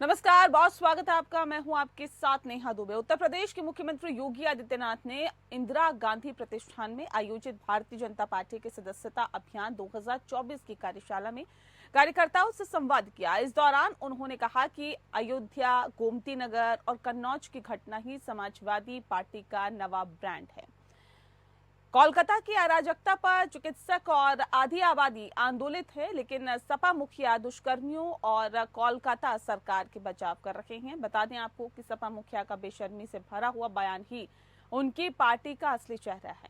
नमस्कार, बहुत स्वागत है आपका। मैं हूं आपके साथ नेहा दुबे। उत्तर प्रदेश के मुख्यमंत्री योगी आदित्यनाथ ने इंदिरा गांधी प्रतिष्ठान में आयोजित भारतीय जनता पार्टी के सदस्यता अभियान 2024 की कार्यशाला में कार्यकर्ताओं से संवाद किया। इस दौरान उन्होंने कहा कि अयोध्या, गोमती नगर और कन्नौज की घटना ही समाजवादी पार्टी का नवा ब्रांड है। कोलकाता की अराजकता पर चिकित्सक और आधी आबादी आंदोलित है, लेकिन सपा मुखिया दुष्कर्मियों और कोलकाता सरकार के बचाव कर रहे हैं। बता दें आपको कि सपा मुखिया का बेशर्मी से भरा हुआ बयान ही उनकी पार्टी का असली चेहरा है।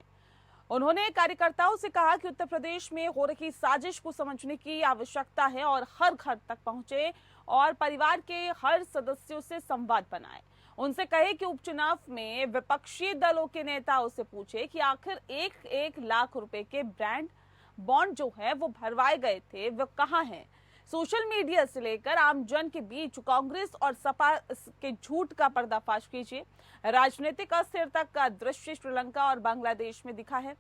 उन्होंने कार्यकर्ताओं से कहा कि उत्तर प्रदेश में हो रही साजिश को समझने की आवश्यकता है और हर घर तक पहुंचे और परिवार के हर सदस्यों से संवाद बनाए। उनसे कहे कि उपचुनाव में विपक्षी दलों के नेताओं से पूछे कि आखिर 1-1 लाख रुपए के ब्रांड बॉन्ड जो है वो भरवाए गए थे, वो कहां हैं। सोशल मीडिया से लेकर आम जन के बीच कांग्रेस और सपा के झूठ का पर्दाफाश कीजिए। राजनीतिक अस्थिरता का दृश्य श्रीलंका और बांग्लादेश में दिखा है।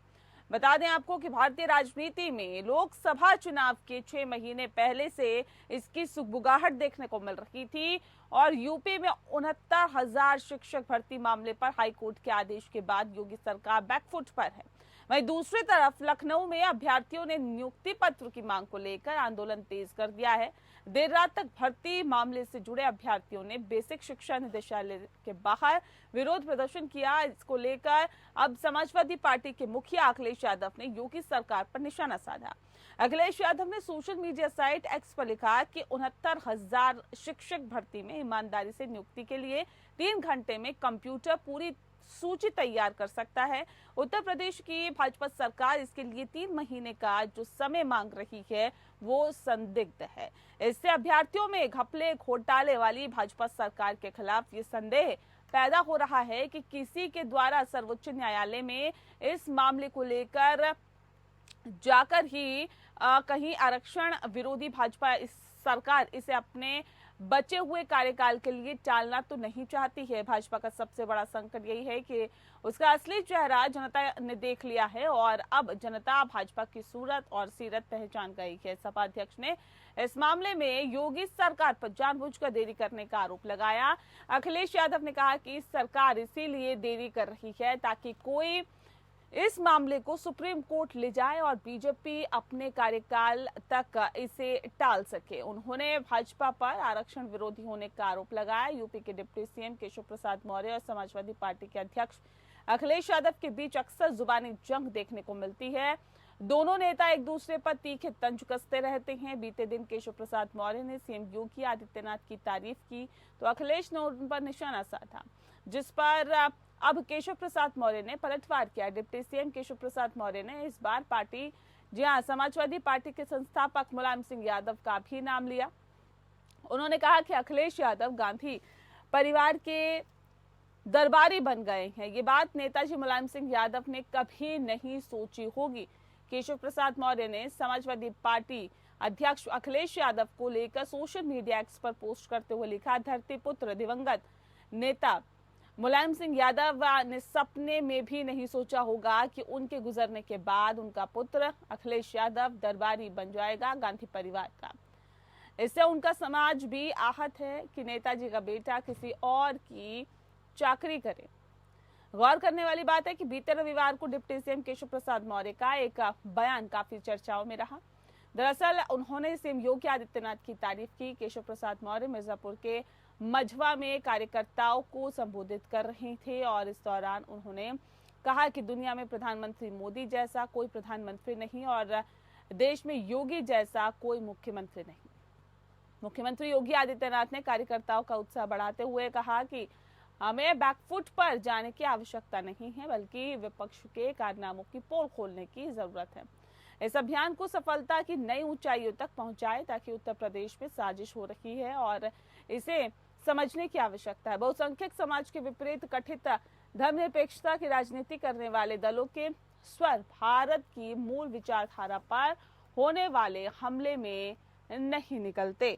बता दें आपको कि भारतीय राजनीति में लोकसभा चुनाव के 6 महीने पहले से इसकी सुगबुगाहट देखने को मिल रही थी और यूपी में 69,000 शिक्षक भर्ती मामले पर हाईकोर्ट के आदेश के बाद योगी सरकार बैकफुट पर है। वहीं दूसरी तरफ लखनऊ में अभ्यर्थियों ने नियुक्ति पत्र की मांग को लेकर आंदोलन तेज कर दिया है। देर रात तक भर्ती मामले से जुड़े अभ्यर्थियों ने बेसिक शिक्षा निदेशालय के बाहर विरोध प्रदर्शन किया। इसको लेकर अब समाजवादी पार्टी के मुखिया अखिलेश यादव ने योगी सरकार पर निशाना साधा। अखिलेश यादव ने सोशल मीडिया साइट एक्स पर लिखा कि 69,000 शिक्षक भर्ती में ईमानदारी से नियुक्ति के लिए 3 घंटे में कंप्यूटर पूरी सूची तैयार कर सकता है। उत्तर प्रदेश की भाजपा सरकार इसके लिए 3 महीने का जो समय मांग रही है वो संदिग्ध है। इससे अभ्यर्थियों में घपले घोटाले वाली भाजपा सरकार के खिलाफ ये संदेह पैदा हो रहा है कि किसी के द्वारा सर्वोच्च न्यायालय में इस मामले को लेकर जाकर ही कहीं आरक्षण विरोधी भाजपा इस सरकार इसे अपने बचे हुए कार्यकाल के लिए टालना तो नहीं चाहती है। भाजपा का सबसे बड़ा संकट यही है कि उसका असली चेहरा जनता ने देख लिया है और अब जनता भाजपा की सूरत और सीरत पहचान गई है। सपा अध्यक्ष ने इस मामले में योगी सरकार पर जानबूझकर देरी करने का आरोप लगाया। अखिलेश यादव ने कहा कि सरकार इसीलिए देरी कर रही है ताकि कोई इस मामले को सुप्रीम कोर्ट ले जाए और बीजेपी अपने कार्यकाल तक इसे टाल सके। उन्होंने भाजपा पर आरक्षण विरोधी होने का आरोप लगाया। यूपी के डिप्टी सीएम केशव प्रसाद मौर्य और समाजवादी पार्टी के अध्यक्ष अखिलेश यादव के बीच अक्सर जुबानी जंग देखने को मिलती है। दोनों नेता एक दूसरे पर तीखे तंज कसते रहते हैं। बीते दिन केशव प्रसाद मौर्य ने सीएम योगी आदित्यनाथ की तारीफ की तो अखिलेश ने उन पर निशाना साधा, जिस पर अब केशव प्रसाद मौर्य ने पलटवार किया। डिप्टी सीएम केशव प्रसाद मौर्य ने इस बार पार्टी समाजवादी पार्टी के संस्थापक मुलायम सिंह यादव का भी नाम लिया। उन्होंने कहा कि अखिलेश यादव गांधी परिवार के दरबारी बन गए हैं। ये बात नेताजी मुलायम सिंह यादव ने कभी नहीं सोची होगी। केशव प्रसाद मौर्य ने समाजवादी पार्टी अध्यक्ष अखिलेश यादव को लेकर सोशल मीडिया एक्स पर पोस्ट करते हुए लिखा, धरती पुत्र दिवंगत नेता मुलायम सिंह यादव ने सपने में भी नहीं सोचा होगा कि उनके गुजरने के बाद उनका पुत्र अखिलेश यादव दरबारी बन जाएगा गांधी परिवार का। इससे उनका समाज भी आहत है कि नेताजी का बेटा किसी और की चाकरी करे। गौर करने वाली बात है कि बीते रविवार को डिप्टी सीएम केशव प्रसाद मौर्य का एक बयान काफी चर्चाओं में रहा। दरअसल उन्होंने सीएम योगी आदित्यनाथ की तारीफ की। केशव प्रसाद मौर्य मिर्जापुर के मझवा में कार्यकर्ताओं को संबोधित कर रहे थे और इस दौरान उन्होंने कहा कि दुनिया में प्रधानमंत्री मोदी जैसा कोई प्रधानमंत्री नहीं और देश में योगी जैसा कोई मुख्यमंत्री नहीं। मुख्यमंत्री योगी आदित्यनाथ ने कार्यकर्ताओं का उत्साह बढ़ाते हुए कहा कि हमें बैकफुट पर जाने की आवश्यकता नहीं है, बल्कि विपक्ष के कारनामों की पोल खोलने की जरूरत है। इस अभियान को सफलता की नई ऊंचाइयों तक पहुंचाए ताकि उत्तर प्रदेश में साजिश हो रही है और इसे समझने की आवश्यकता है। बहुसंख्यक समाज के विपरीत कथित धर्मनिरपेक्षता की राजनीति करने वाले दलों के स्वर भारत की मूल विचारधारा पर होने वाले हमले में नहीं निकलते।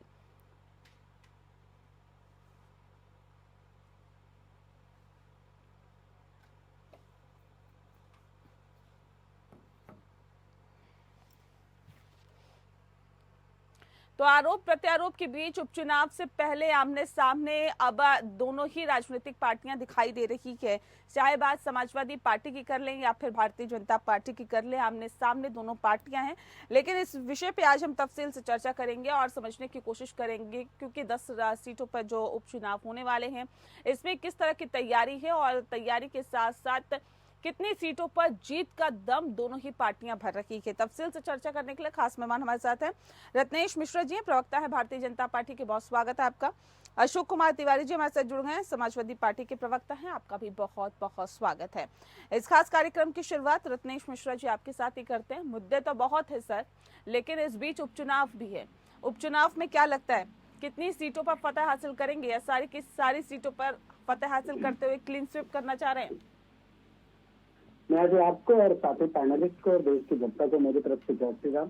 तो आरोप प्रत्यारोप के बीच उपचुनाव से पहले आमने सामने अब दोनों ही राजनीतिक पार्टियां दिखाई दे रही है। चाहे बात समाजवादी पार्टी की कर लें या फिर भारतीय जनता पार्टी की कर लें, आमने सामने दोनों पार्टियां हैं। लेकिन इस विषय पे आज हम तफसील से चर्चा करेंगे और समझने की कोशिश करेंगे, क्योंकि 10 सीटों पर जो उपचुनाव होने वाले हैं इसमें किस तरह की तैयारी है और तैयारी के साथ साथ कितनी सीटों पर जीत का दम दोनों ही पार्टियां भर रही है। तफसील से चर्चा करने के लिए खास मेहमान हमारे साथ हैं रत्नेश मिश्रा जी, प्रवक्ता है भारतीय जनता पार्टी के। बहुत स्वागत है आपका। अशोक कुमार तिवारी जी हमारे साथ जुड़ गए हैं, समाजवादी पार्टी के प्रवक्ता हैं। आपका भी बहुत बहुत स्वागत है। इस खास कार्यक्रम की शुरुआत रत्नेश मिश्रा जी आपके साथ ही करते हैं। मुद्दे तो बहुत है सर, लेकिन इस बीच उपचुनाव भी है। उपचुनाव में क्या लगता है कितनी सीटों पर फतह हासिल करेंगे या सारी की सारी सीटों पर फतह हासिल करते हुए क्लीन स्वीप करना चाह रहे हैं? मैं जो आपको और साथी पैनलिस्ट को और देश की जनता को मेरी तरफ से जय श्री राम।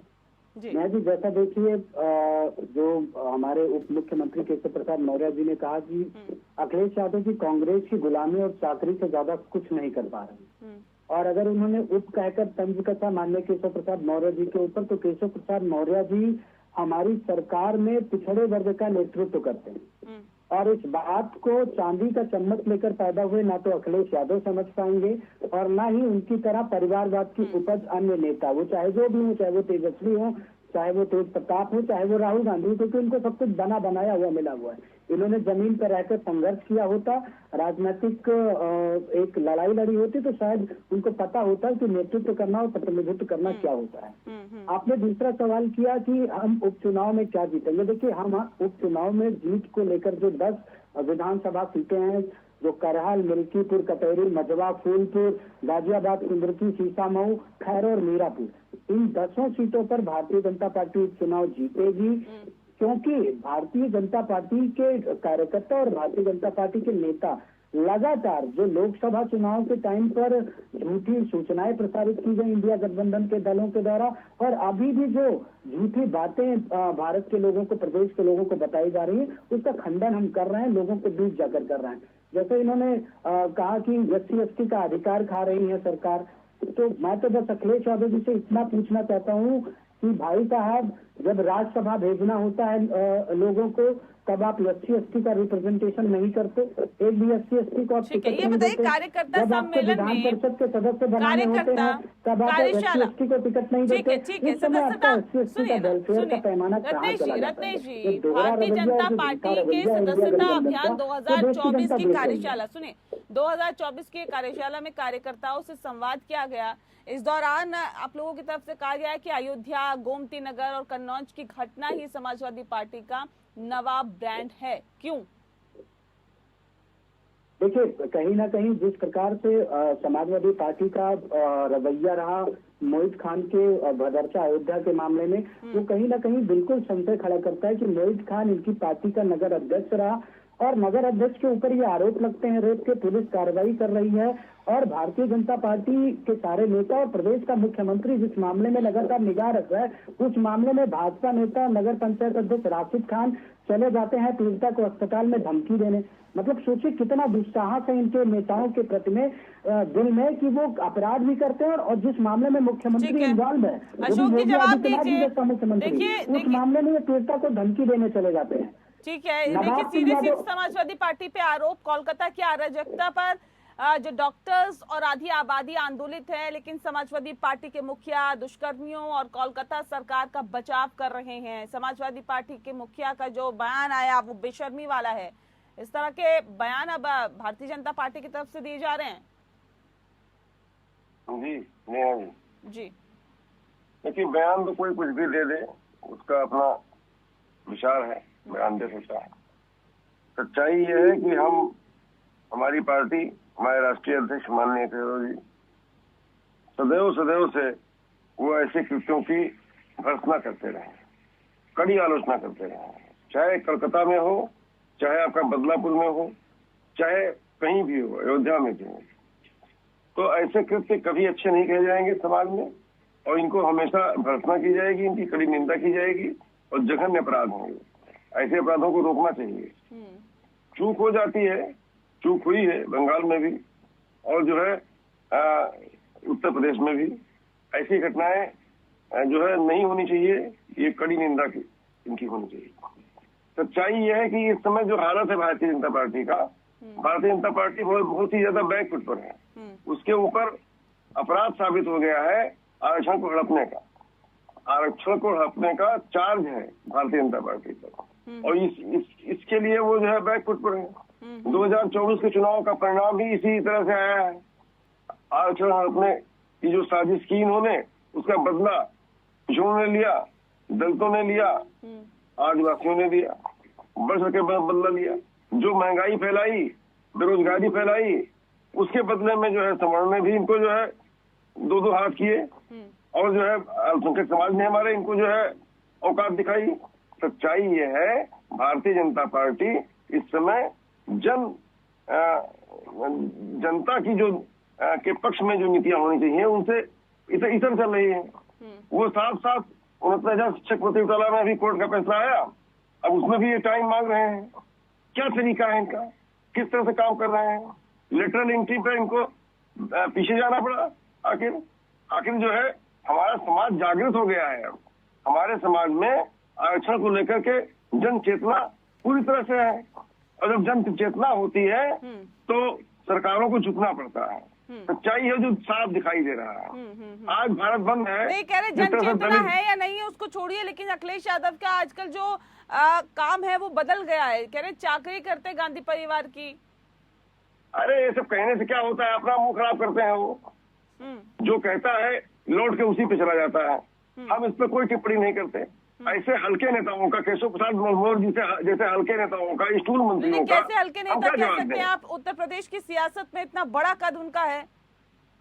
मैं भी जैसा देखिए जो हमारे उप मुख्यमंत्री केशव प्रसाद मौर्य जी ने कहा कि अखिलेश यादव जी कांग्रेस की गुलामी और चाकरी से ज्यादा कुछ नहीं कर पा रहे, और अगर उन्होंने उप कहकर तंज कसा माननीय केशव प्रसाद मौर्य जी के ऊपर, तो केशव प्रसाद मौर्य जी हमारी सरकार में पिछड़े वर्ग का नेतृत्व करते हैं और इस बात को चांदी का चम्मच लेकर पैदा हुए ना तो अखिलेश यादव समझ पाएंगे और ना ही उनकी तरह परिवारवाद की उपज अन्य नेता, वो चाहे जो भी हो, चाहे वो तेजस्वी हो, चाहे वो तेज प्रताप हो, चाहे वो राहुल गांधी, क्योंकि उनको सब कुछ बना बनाया हुआ मिला हुआ है। इन्होंने जमीन पर रहकर संघर्ष किया होता, राजनीतिक एक लड़ाई लड़ी होती, तो शायद उनको पता होता कि नेतृत्व करना और प्रतिनिधित्व करना क्या होता है। आपने दूसरा सवाल किया कि हम उपचुनाव में क्या जीतेंगे। देखिए, हम उपचुनाव में जीत को लेकर जो 10 विधानसभा सीटें हैं, जो करहाल, मिल्कीपुर, कटोरी, मजवा, फूलपुर, गाजियाबाद, इंद्रकी, सीसामऊ, खैर और मीरापुर, इन 10 सीटों पर भारतीय जनता पार्टी चुनाव जीतेगी, क्योंकि भारतीय जनता पार्टी के कार्यकर्ता और भारतीय जनता पार्टी के नेता लगातार जो लोकसभा चुनाव के टाइम पर झूठी सूचनाएं प्रसारित की गई इंडिया गठबंधन के दलों के द्वारा, और अभी भी जो झूठी बातें भारत के लोगों को, प्रदेश के लोगों को बताई जा रही है, उसका खंडन हम कर रहे हैं, लोगों के बीच जाकर कर रहे हैं। जैसे इन्होंने कहा कि SC/ST का अधिकार खा रही है सरकार, तो मैं तो बस अखिलेश यादव जी से इतना पूछना चाहता हूँ कि भाई साहब, जब राज्यसभा भेजना होता है लोगों को, तब आप SC/ST का रिप्रेजेंटेशन नहीं करते, एक भी SC/ST को आप टिकट नहीं देते। कार्यकर्ता सम्मेलन विधान परिषद के सदस्य बनाने होते हैं, तब आप SC/ST को टिकट नहीं देते। इस समय आपका SC/ST का वेलफेयर का पैमाना कहाँ चला जाता है? भारतीय जनता पार्टी के सदस्यता अभियान 2024 की कार्यशाला सुने, 2024 की कार्यशाला में कार्यकर्ताओं से संवाद किया गया। इस दौरान आप लोगों की तरफ से कहा गया कि अयोध्या, गोमती नगर और कन्नौज की घटना ही समाजवादी पार्टी का नवा ब्रांड है। क्यों? देखिए, कहीं ना कहीं जिस प्रकार से समाजवादी पार्टी का रवैया रहा मोहित खान के भदरचा अयोध्या के मामले में, वो कहीं ना कहीं बिल्कुल संशय खड़ा करता है कि मोहित खान इनकी पार्टी का नगर अध्यक्ष रहा और नगर अध्यक्ष के ऊपर ये आरोप लगते हैं रेप के, पुलिस कार्रवाई कर रही है और भारतीय जनता पार्टी के सारे नेता और प्रदेश का मुख्यमंत्री जिस मामले में लगातार निगाह रख रहा है, उस मामले में भाजपा नेता नगर पंचायत अध्यक्ष राशिद खान चले जाते हैं पीड़िता को अस्पताल में धमकी देने। मतलब सोचिए कितना दुस्साहस है इनके नेताओं के प्रति में दिल में कि वो अपराध भी करते हैं और जिस मामले में मुख्यमंत्री इन्वॉल्व है, योगी आदित्यनाथ जी जैसा मुख्यमंत्री, उस मामले में ये पीड़िता को धमकी देने चले जाते हैं। ठीक है, देखिए सीधे समाजवादी पार्टी पे आरोप कोलकाता की अराजकता पर जो डॉक्टर्स और आधी आबादी आंदोलित है, लेकिन समाजवादी पार्टी के मुखिया दुष्कर्मियों और कोलकाता सरकार का बचाव कर रहे हैं। समाजवादी पार्टी के मुखिया का जो बयान आया वो बेशर्मी वाला है। इस तरह के बयान अब भारतीय जनता पार्टी की तरफ से दिए जा रहे हैं। जी देखिए, बयान तो कोई कुछ भी दे दे, उसका अपना विचार है, बयान दे सकता है। सच्चाई ये है कि हमारी पार्टी, हमारे राष्ट्रीय अध्यक्ष माननीय केजरीवाल जी सदैव से वो ऐसे कृत्यों की भर्त्सना करते रहे, कड़ी आलोचना करते रहे, चाहे कलकत्ता में हो, चाहे आपका बदलापुर में हो, चाहे कहीं भी हो, अयोध्या में भी हो। तो ऐसे कृत्य कभी अच्छे नहीं कहे जाएंगे समाज में और इनको हमेशा भर्त्सना की जाएगी, इनकी कड़ी निंदा की जाएगी और जघन्य अपराध होंगे। ऐसे अपराधों को रोकना चाहिए। चूक हो जाती है, चूक हुई है बंगाल में भी और जो है उत्तर प्रदेश में भी। ऐसी घटनाएं जो है नहीं होनी चाहिए, ये कड़ी निंदा की इनकी होनी चाहिए। सच्चाई यह है कि इस समय जो हालत है भारतीय जनता पार्टी का, भारतीय जनता पार्टी बहुत ही ज्यादा बैकफुट पर है। उसके ऊपर अपराध साबित हो गया है आरक्षण को हड़पने का। आरक्षण को हड़पने का चार्ज है भारतीय जनता पार्टी पर, और इसके लिए वो जो है बैकफुट पर है। 2024 के चुनाव का परिणाम भी इसी तरह से आया है। आरक्षण हड़पने की जो साजिश की इन्होंने, उसका बदला पिछड़ों ने लिया, दलितों ने लिया, आदिवासियों ने लिया, बढ़ के बदला लिया। जो महंगाई फैलाई, बेरोजगारी फैलाई, उसके बदले में जो है सवर्ण ने भी इनको जो है दो हाथ किए, और जो है अल्पसंख्यक समाज ने हमारे इनको जो है औकात दिखाई। सच्चाई ये है भारतीय जनता पार्टी इस समय जनता की जो के पक्ष में जो नीतियां होनी चाहिए उनसे इतर चल रही है। वो साफ 69,000 शिक्षक भर्ती घोटाला में अभी कोर्ट का फैसला आया, अब उसमें भी ये टाइम मांग रहे हैं। क्या तरीका है इनका, किस तरह से काम कर रहे हैं? लेटरल एंट्री पे इनको पीछे जाना पड़ा। आखिर जो है हमारा समाज जागृत हो गया है। अब हमारे समाज में आरक्षण को लेकर के जन चेतना पूरी तरह से है, और जब जन चेतना होती है तो सरकारों को झुकना पड़ता है। सच्चाई है जो साफ दिखाई दे रहा है। आज भारत बंद है, नहीं कह रहे जन चेतना है या नहीं है उसको छोड़िए, लेकिन अखिलेश यादव का आजकल जो काम है वो बदल गया है। कह रहे चाकरी करते गांधी परिवार की। अरे ये सब कहने से क्या होता है, अपना मुंह खराब करते हैं। वो जो कहता है लौट के उसी पे चला जाता है। हम इस पर कोई टिप्पणी नहीं करते। ऐसे हल्के नेताओं का, केशव प्रसाद मौर्य जैसे हल्के नेताओं का, स्टूल मंत्रियों का, कैसे हल्के नेता कह सकते हैं आप? उत्तर प्रदेश की सियासत में इतना बड़ा कद उनका है।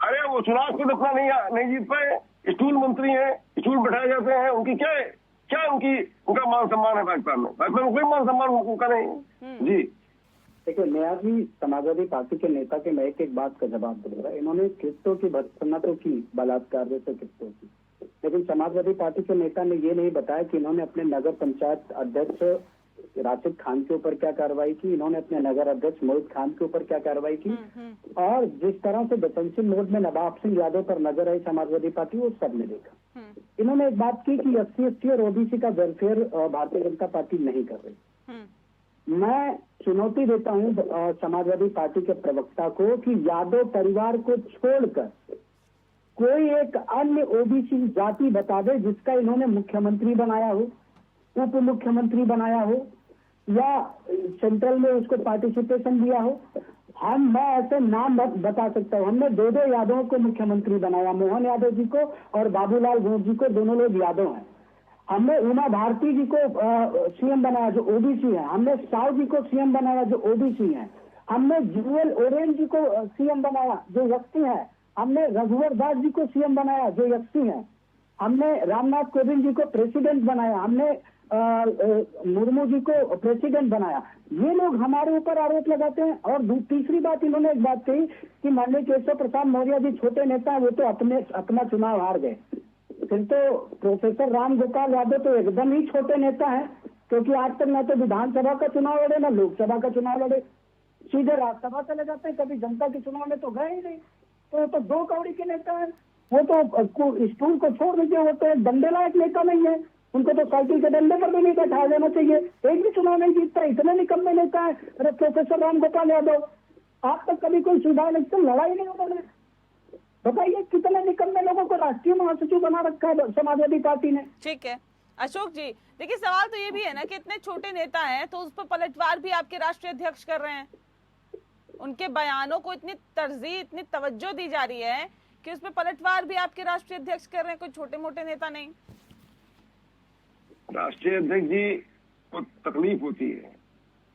अरे वो चुनाव खुद अपना नहीं जीत पाए, स्टूल मंत्री हैं, स्टूल बैठाए जाते हैं। उनकी क्या उनका मान सम्मान है भाजपा में? भाजपा में कोई मान सम्मान उनका नहीं। जी देखिए, मैं अभी समाजवादी पार्टी के नेता के मैं एक बात का जवाब दूंगा। इन्होंने किस्तों की भर्त्सना तो की, बलात्कार जैसे किस्तों की, लेकिन समाजवादी पार्टी के नेता ने ये नहीं बताया कि इन्होंने अपने नगर पंचायत अध्यक्ष राशिद खान के ऊपर क्या कार्रवाई की, इन्होंने अपने नगर अध्यक्ष मोहित खान के ऊपर क्या कार्रवाई की, और जिस तरह से डिफेंसिव मोड में नवाब सिंह यादव पर नजर आई समाजवादी पार्टी, वो सबने देखा। इन्होंने एक बात की कि SC/ST और OBC का वेलफेयर भारतीय जनता पार्टी नहीं कर रही। मैं चुनौती देता हूं समाजवादी पार्टी के प्रवक्ता को कि यादव परिवार को छोड़कर कोई एक अन्य OBC जाति बता दे जिसका इन्होंने मुख्यमंत्री बनाया हो, उप मुख्यमंत्री बनाया हो, या सेंट्रल में उसको पार्टिसिपेशन दिया हो। मैं ऐसे नाम बता सकता हूँ। हमने दो यादवों को मुख्यमंत्री बनाया, मोहन यादव जी को और बाबूलाल गौर जी को, दोनों लोग यादव हैं। हमने उमा भारती जी को CM बनाया जो OBC है। हमने साव जी को CM बनाया जो OBC है। हमने जुएल ओरेन जी को CM बनाया जो SC है। हमने रघुवर दास जी को CM बनाया जो SC है। हमने रामनाथ कोविंद जी को प्रेसिडेंट बनाया। हमने मुर्मू जी को प्रेसिडेंट बनाया। ये लोग हमारे ऊपर आरोप लगाते हैं। और तीसरी बात, इन्होंने एक बात कही कि माननीय केशव प्रसाद मौर्य जी छोटे नेता, वो तो अपना चुनाव हार गए। फिर तो प्रोफेसर राम गोपाल यादव तो एकदम ही छोटे नेता हैं, क्योंकि आज तक ना तो विधानसभा का चुनाव लड़े, ना लोकसभा का चुनाव लड़े, सीधे राज्यसभा चले जाते हैं, कभी जनता के चुनाव में तो गए ही नहीं। तो दो कौड़ी के नेता है। वो तो स्टूल को छोड़ दीजिए, वो तो एक डंडे लायक नेता नहीं है। उनको तो साइकिल के डंडे पर भी नहीं बैठा देना चाहिए। एक भी चुनाव नहीं जीतता, इतने निकम्मे नेता है प्रोफेसर राम गोपाल यादव। आज तक कभी कोई चुनाव इलेक्शन लड़ाई नहीं उन्होंने। बताइए कितने निकम्मे लोगों को राष्ट्रीय महासचिव बना रखा है समाजवादी पार्टी ने। ठीक है अशोक जी, देखिए सवाल तो ये भी है ना कि इतने छोटे नेता हैं तो उस पर पलटवार भी आपके राष्ट्रीय अध्यक्ष कर रहे हैं। उनके बयानों को इतनी तरजीह, इतनी तवज्जो दी जा रही है कि उस पर पलटवार भी आपके राष्ट्रीय अध्यक्ष कर रहे हैं, कोई छोटे मोटे नेता नहीं। राष्ट्रीय अध्यक्ष जी को तकलीफ होती है,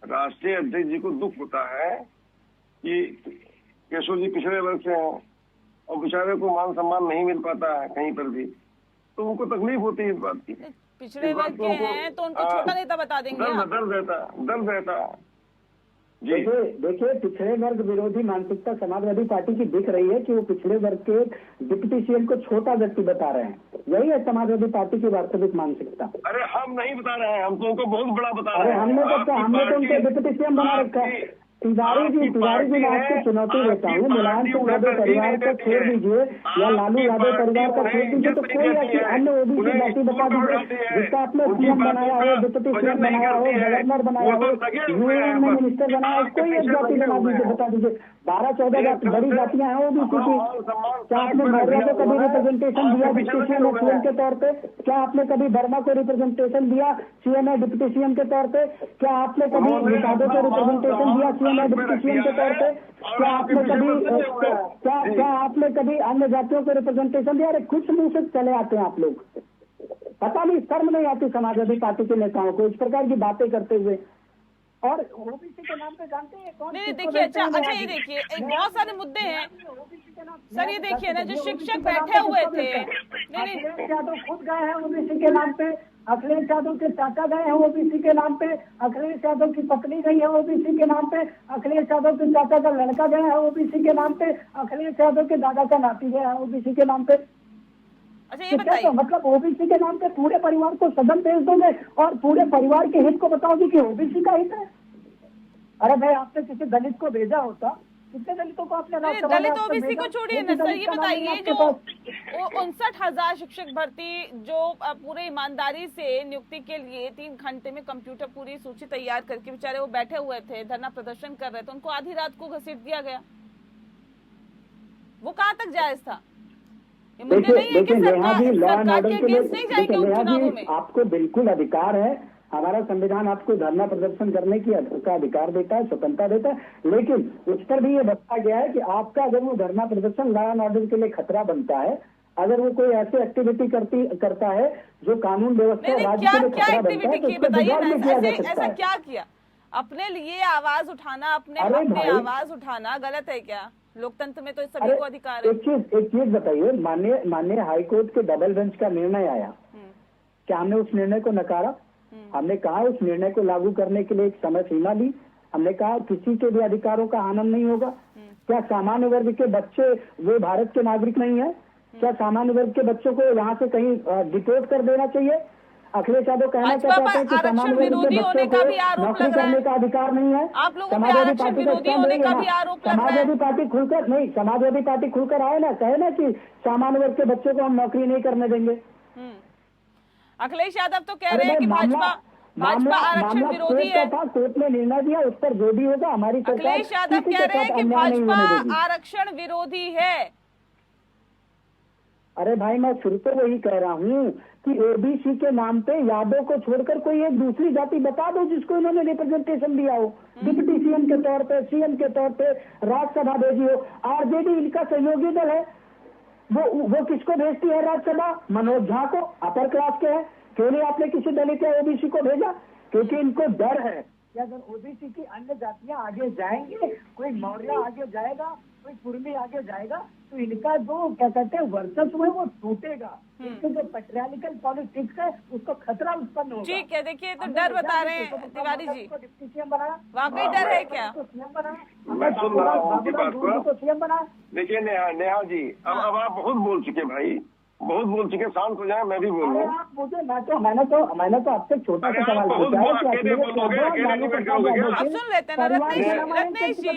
राष्ट्रीय अध्यक्ष जी को दुख होता है कि केशव जी पिछड़े वर्ग से हैं और बेचारे को मान सम्मान नहीं मिल पाता है कहीं पर भी, तो उनको तकलीफ होती है इस बात की। पिछड़े वर्ग के हैं तो उनको छोटा नेता बता देंगे। दर्द रहता। देखिए पिछड़े वर्ग विरोधी मानसिकता समाजवादी पार्टी की दिख रही है कि वो पिछड़े वर्ग के डिप्टी CM को छोटा व्यक्ति बता रहे हैं। यही है समाजवादी पार्टी की वास्तविक मानसिकता। अरे हम नहीं बता रहे हैं, हम तो उनको बहुत बड़ा बता रहे हैं। हमने तो उनको डिप्टी CM बना रखा है। तिवारी जी मैं आपको चुनौती देता हूँ, मुलायम सिंह यादव परिवार को छोड़ दीजिए या लालू यादव परिवार को छोड़ दीजिए, तो कोई ऐसी अन्य ओबीसी जाति बता दीजिए जिसका आपने सीएम बनाया हो, डिप्टी सीएम बनाया हो, गवर्नर बनाया हो, यूएन में मिनिस्टर बनाया हो, कोई एक जाति बना दीजिए, बता दीजिए। 12-14 बड़ी जातियां हैं ओबीसी की। क्या आपने मौर्य को कभी रिप्रेजेंटेशन दिया डिप्टी सीएम और सीएम के तौर पे? क्या आपने कभी वर्मा को रिप्रेजेंटेशन दिया सीएम और डिप्टी सीएम के तौर पे? क्या आपने कभी निषादों को रिप्रेजेंटेशन दिया सीएम और डिप्टी सीएम के तौर पे? क्या आपने कभी अन्य जातियों को रिप्रेजेंटेशन दिया? अरे कुछ मुंह से चले आते हैं आप लोग, पता नहीं शर्म नहीं आती समाजवादी पार्टी के नेताओं को इस प्रकार की बातें करते हुए। और ओबीसी के नाम पे जानते हैं कौन? नहीं देखिए, अच्छा ये देखिए, बहुत सारे मुद्दे हैं सर। ये देखिए ना, जो शिक्षक बैठे हुए थे, अखिलेश यादव खुद गए हैं ओबीसी के नाम पे, अखिलेश यादव के चाचा गए हैं ओबीसी के नाम पे, अखिलेश यादव की पत्नी गई है ओबीसी के नाम पे, अखिलेश यादव के चाचा का लड़का गया है ओबीसी के नाम पे, अखिलेश यादव के दादा का नाती गया है ओबीसी के नाम पे। अच्छा ये बताइए, मतलब ओबीसी के नाम पे पूरे परिवार को सदन भेज दोगे और पूरे परिवार के हित को बताओगे कि ओबीसी का हित है? अरे भाई, आपने किसी दलित को भेजा होता, कितने दलितों को आपने दलित ओबीसी को छोड़िए ना सर, ये बताइए जो 59,000 शिक्षक भर्ती जो पूरे ईमानदारी से नियुक्ति के लिए 3 घंटे में कंप्यूटर पूरी सूची तैयार करके बेचारे वो बैठे हुए थे, धरना प्रदर्शन कर रहे थे, उनको आधी रात को घसीट दिया गया, वो कहाँ तक जायज था? ये मुद्दे नहीं है कि सरकार के अगेंस्ट नहीं जाएंगे उपचुनावों में? आपको बिल्कुल अधिकार है, हमारा संविधान आपको धरना प्रदर्शन करने का अधिकार देता है, स्वतंत्रता देता है, लेकिन उस पर भी ये बताया गया है कि आपका अगर वो धरना प्रदर्शन लॉ एंड ऑर्डर के लिए खतरा बनता है, अगर वो कोई ऐसी एक्टिविटी करता है जो कानून व्यवस्था राज्य के लिए खतरा बनता है, तो उसको विभाग में किया जा सकता है। ऐसा क्या किया? अपने लिए आवाज उठाना, अपने आवाज उठाना गलत है क्या? लोकतंत्र में तो इस सभी को अधिकार है। एक चीज बताइए, माननीय हाईकोर्ट के डबल बेंच का निर्णय आया, क्या हमने उस निर्णय को नकारा? हमने कहा उस निर्णय को लागू करने के लिए एक समय सीमा दी, हमने कहा किसी के भी अधिकारों का हनन नहीं होगा। क्या सामान्य वर्ग के बच्चे वो भारत के नागरिक नहीं है? क्या सामान्य वर्ग के बच्चों को यहाँ से कहीं डिपोर्ट कर देना चाहिए? अखिलेश यादव कहना क्या चाहते हैं कि सामान्य वर्ग के बच्चों को नौकरी करने का अधिकार नहीं है? समाजवादी पार्टी का समाजवादी पार्टी खुलकर नहीं, समाजवादी पार्टी खुलकर आए ना, कहे ना कि सामान्य वर्ग के बच्चों को हम नौकरी नहीं करने देंगे। अखिलेश यादव तो कह रहे हैं कि भाजपा आरक्षण विरोधी है। कोर्ट ने निर्णय दिया, उस पर जो भी होगा हमारी सरकार। अखिलेश यादव कह रहे हैं कि भाजपा आरक्षण विरोधी है। अरे भाई, मैं फिर तो वही कह रहा हूँ कि ओबीसी के नाम पे यादव को छोड़कर कोई एक दूसरी जाति बता दो जिसको इन्होंने रिप्रेजेंटेशन दिया हो, डिप्टी सीएम के तौर पे, सीएम के तौर पे, राज्यसभा भेजी हो। आरजेडी इनका सहयोगी दल है, वो किसको भेजती है राज्यसभा? मनोज झा को, अपर क्लास के हैं। क्यों नहीं आपने किसी दलित या ओबीसी को भेजा? क्योंकि इनको डर है कि अगर ओबीसी की अन्य जातियां आगे जाएंगे, कोई मौर्य आगे जाएगा, कोई कुर्मी आगे जाएगा, तो इनका जो क्या कहते हैं वर्चस्व है वो टूटेगा। इनके जो पेट्रियार्कल पॉलिटिक्स है उसको खतरा उत्पन्न होगा। ठीक है, देखिए तो डर बता रहे हैं तिवारी जी, डिप्टी सीएम बनाया, वाकई डर है क्या? सीएम बनाया, मैं सुन रहा हूँ आपकी बात को। सीएम बनाया। देखिए नेहा जी, अब आप बहुत बोल चुके भाई, बहुत बोल चुके, शांत हो जाए, मैं भी बोल रहा हूँ। आप मुझे मैंने तो आपसे छोटा सा सवाल पूछा है कि अब सुन लेते हैं रत्नेश जी।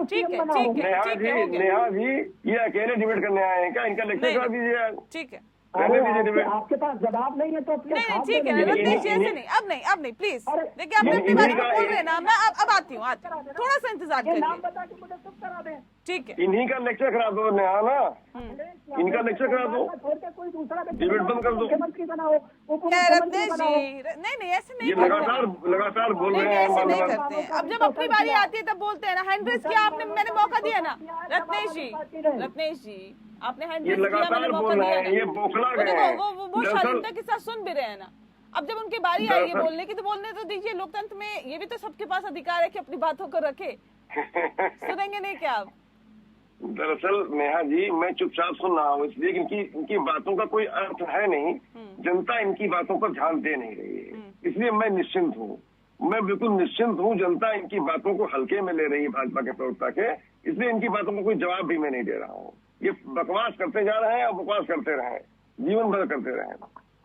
ठीक है नेहा जी, ये अकेले डिबेट करने आए हैं क्या? इनका लेक्चर कर दीजिए। ठीक है, आपके पास जवाब नहीं है तो नहीं ठीक है रत्नेश जी, ऐसे नहीं, अब नहीं प्लीज। देखिए आपने अपनी बात को बोल रहे हैं ना, मैं अब आती हूँ, थोड़ा सा इंतजार करिए। ठीक है, इन्हीं का लेक्चर करा दो नेहा ना, इनका लेक्चर करा दो, कोई दूसरा डिबेट बंद कर दो। मुख्यमंत्री बनाओ, रत्नेश जी नहीं ऐसे नहीं, लगातार बोल रहे हैं, ऐसे नहीं करते हैं। अब जब अपनी बारी आती है तब बोलते हैं ना। हैंड रेस किया आपने, मैंने मौका दिया ना रत्नेश जी, आपने हैंड रेस किया, मैंने मौका दिया ना। ये बोखला गए, वो शालीनता के साथ सुन भी रहे हैं ना। अब जब उनकी बारी आएगी बोलने की तो बोलने तो दीजिए। लोकतंत्र में ये भी तो सबके पास अधिकार है कि अपनी बातों को रखे। सुनेंगे नहीं क्या आप? दरअसल नेहा जी, मैं चुपचाप सुन रहा हूँ, इसलिए इनकी बातों का कोई अर्थ है नहीं, जनता इनकी बातों पर ध्यान दे नहीं रही है, इसलिए मैं निश्चिंत हूँ, मैं बिल्कुल निश्चिंत हूँ। जनता इनकी बातों को हल्के में ले रही है, भाजपा के प्रवक्ता के, इसलिए इनकी बातों को कोई जवाब भी मैं नहीं दे रहा हूँ। ये बकवास करते जा रहे हैं और बकवास करते रहे, जीवन भर करते रहे।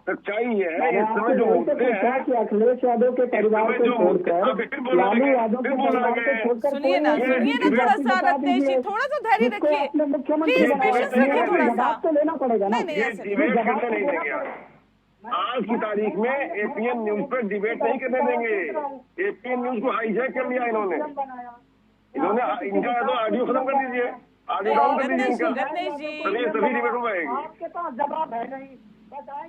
सच्चाई ये है मैंने इस समय जो आपसे मुद्दे पूछा हैं कि अखिलेश यादव के परिवार को छोड़कर लालू यादव के परिवार को छोड़कर सुनिए ना थोड़ा सा रत्नेश जी, थोड़ा सा धैर्य रखिए प्लीज, पेशेंस रखिए थोड़ा सा। जवाब तो लेना पड़ेगा ना। नहीं नहीं ये ऐसे डिबेट करने नहीं देंगे आज की तारीख में एपीएन न्यूज पर डिबेट नहीं करने देंगे। एपीएन न्यूज को हाईजैक कर लिया इन्होंने इनका तो ऑडियो खत्म कर दीजिए, ऑडियो डाउन कर दीजिए इनका, तभी डिबेट हो पाएगी। आपके पास जवाब है नहीं,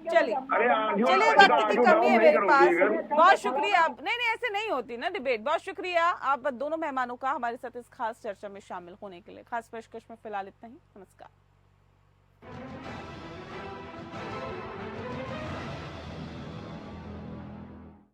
चलिए अरे ऑडियो चलिए, वक्त की कमी है मेरे पास, बहुत शुक्रिया। आप नहीं ऐसे नहीं होती ना डिबेट। बहुत शुक्रिया आप दोनों मेहमानों का हमारे साथ इस खास चर्चा में शामिल होने के लिए। खास पेशकश में फिलहाल इतना ही। नमस्कार।